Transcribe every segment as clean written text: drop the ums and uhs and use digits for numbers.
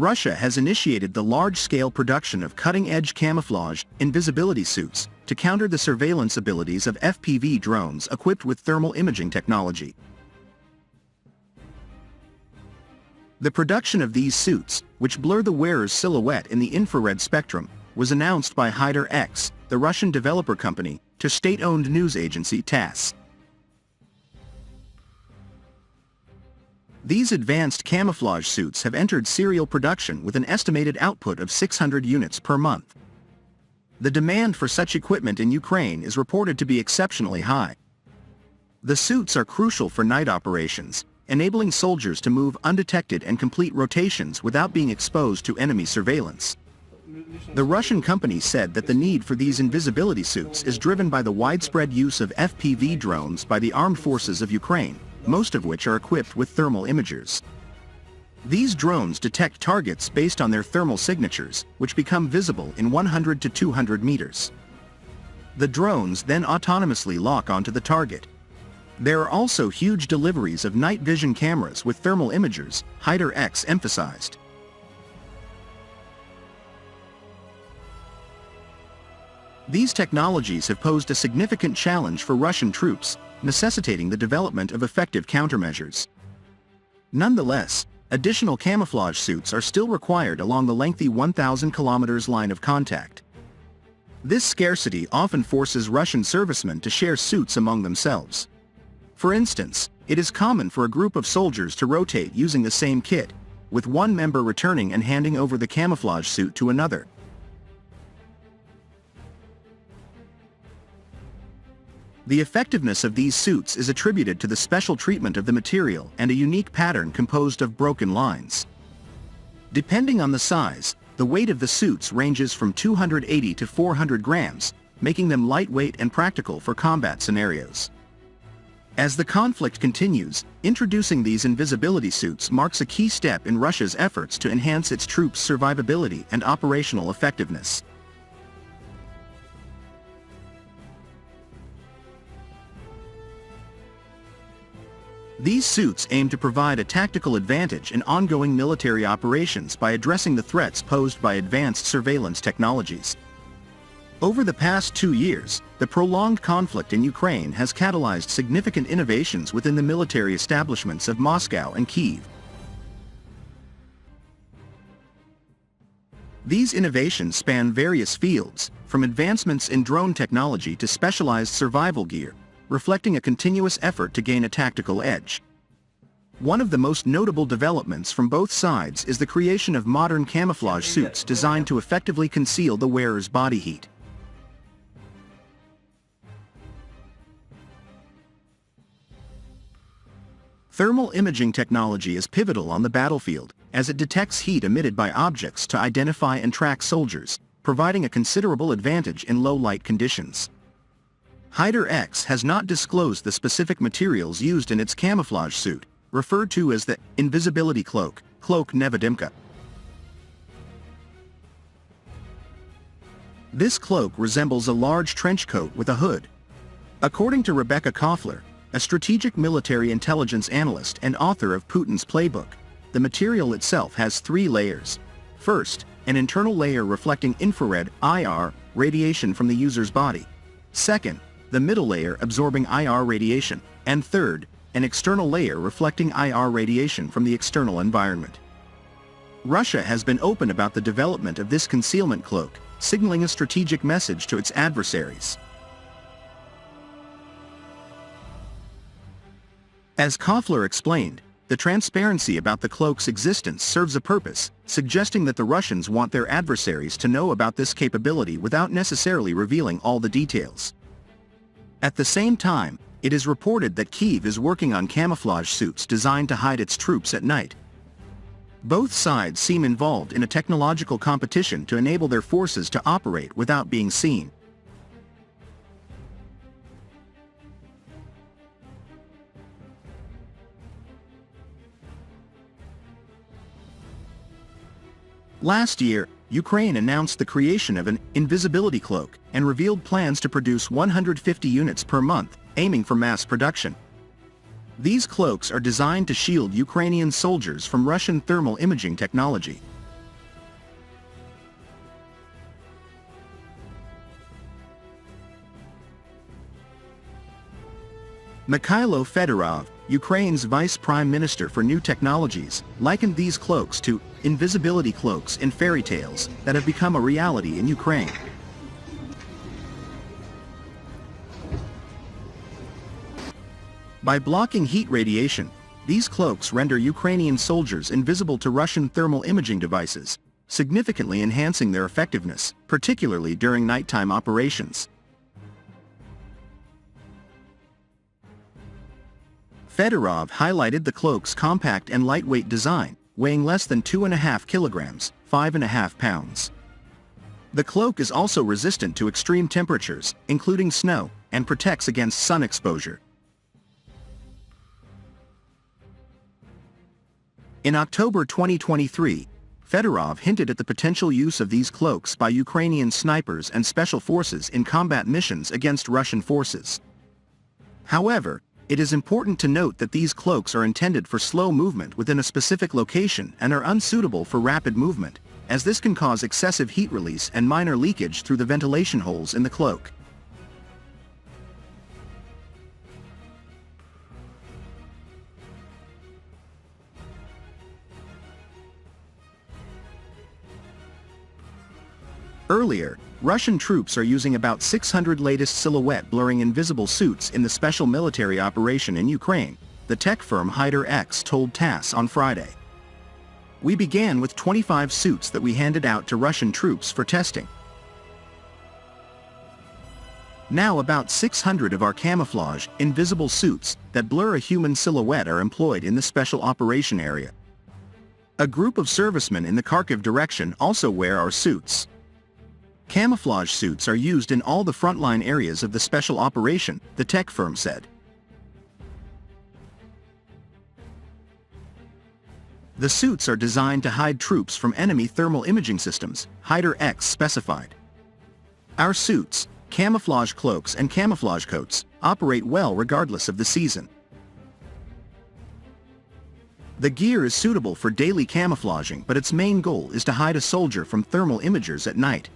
Russia has initiated the large-scale production of cutting-edge camouflage, invisibility suits, to counter the surveillance abilities of FPV drones equipped with thermal imaging technology. The production of these suits, which blur the wearer's silhouette in the infrared spectrum, was announced by Haider-X, the Russian developer company, to state-owned news agency TASS. These advanced camouflage suits have entered serial production with an estimated output of 600 units per month. The demand for such equipment in Ukraine is reported to be exceptionally high. The suits are crucial for night operations, enabling soldiers to move undetected and complete rotations without being exposed to enemy surveillance. The Russian company said that the need for these invisibility suits is driven by the widespread use of FPV drones by the armed forces of Ukraine, most of which are equipped with thermal imagers. These drones detect targets based on their thermal signatures, which become visible in 100 to 200 meters. The drones then autonomously lock onto the target. There are also huge deliveries of night vision cameras with thermal imagers, Haider-X emphasized. These technologies have posed a significant challenge for Russian troops, necessitating the development of effective countermeasures. Nonetheless, additional camouflage suits are still required along the lengthy 1,000 kilometers line of contact. This scarcity often forces Russian servicemen to share suits among themselves. For instance, it is common for a group of soldiers to rotate using the same kit, with one member returning and handing over the camouflage suit to another. The effectiveness of these suits is attributed to the special treatment of the material and a unique pattern composed of broken lines. Depending on the size, the weight of the suits ranges from 280 to 400 grams, making them lightweight and practical for combat scenarios. As the conflict continues, introducing these invisibility suits marks a key step in Russia's efforts to enhance its troops' survivability and operational effectiveness. These suits aim to provide a tactical advantage in ongoing military operations by addressing the threats posed by advanced surveillance technologies. Over the past 2 years, the prolonged conflict in Ukraine has catalyzed significant innovations within the military establishments of Moscow and Kyiv. These innovations span various fields, from advancements in drone technology to specialized survival gear, reflecting a continuous effort to gain a tactical edge. One of the most notable developments from both sides is the creation of modern camouflage suits designed to effectively conceal the wearer's body heat. Thermal imaging technology is pivotal on the battlefield, as it detects heat emitted by objects to identify and track soldiers, providing a considerable advantage in low-light conditions. Haider-X has not disclosed the specific materials used in its camouflage suit, referred to as the invisibility cloak, cloak nevadimka. This cloak resembles a large trench coat with a hood. According to Rebecca Koffler, a strategic military intelligence analyst and author of Putin's Playbook, the material itself has 3 layers. First, an internal layer reflecting infrared (IR) radiation from the user's body. Second, the middle layer absorbing IR radiation, and third, an external layer reflecting IR radiation from the external environment. Russia has been open about the development of this concealment cloak, signaling a strategic message to its adversaries. As Koffler explained, the transparency about the cloak's existence serves a purpose, suggesting that the Russians want their adversaries to know about this capability without necessarily revealing all the details. At the same time, it is reported that Kyiv is working on camouflage suits designed to hide its troops at night. Both sides seem involved in a technological competition to enable their forces to operate without being seen. Last year, Ukraine announced the creation of an invisibility cloak and revealed plans to produce 150 units per month, aiming for mass production. These cloaks are designed to shield Ukrainian soldiers from Russian thermal imaging technology. Mikhailo Fedorov, Ukraine's Vice Prime Minister for New Technologies, likened these cloaks to invisibility cloaks in fairy tales that have become a reality in Ukraine. By blocking heat radiation, these cloaks render Ukrainian soldiers invisible to Russian thermal imaging devices, significantly enhancing their effectiveness, particularly during nighttime operations. Fedorov highlighted the cloak's compact and lightweight design, weighing less than 2.5 kilograms, 5.5 pounds. The cloak is also resistant to extreme temperatures, including snow, and protects against sun exposure. In October 2023, Fedorov hinted at the potential use of these cloaks by Ukrainian snipers and special forces in combat missions against Russian forces. However, it is important to note that these cloaks are intended for slow movement within a specific location and are unsuitable for rapid movement, as this can cause excessive heat release and minor leakage through the ventilation holes in the cloak. Earlier, Russian troops are using about 600 latest silhouette blurring invisible suits in the special military operation in Ukraine, the tech firm Hyder X told TASS on Friday. We began with 25 suits that we handed out to Russian troops for testing. Now about 600 of our camouflage, invisible suits that blur a human silhouette are employed in the special operation area. A group of servicemen in the Kharkiv direction also wear our suits. Camouflage suits are used in all the frontline areas of the special operation, the tech firm said. The suits are designed to hide troops from enemy thermal imaging systems, Hyder X specified. Our suits, camouflage cloaks and camouflage coats, operate well regardless of the season. The gear is suitable for daily camouflaging, but its main goal is to hide a soldier from thermal imagers at night.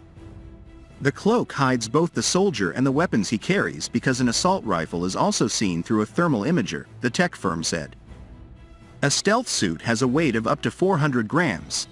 The cloak hides both the soldier and the weapons he carries because an assault rifle is also seen through a thermal imager, the tech firm said. A stealth suit has a weight of up to 400 grams,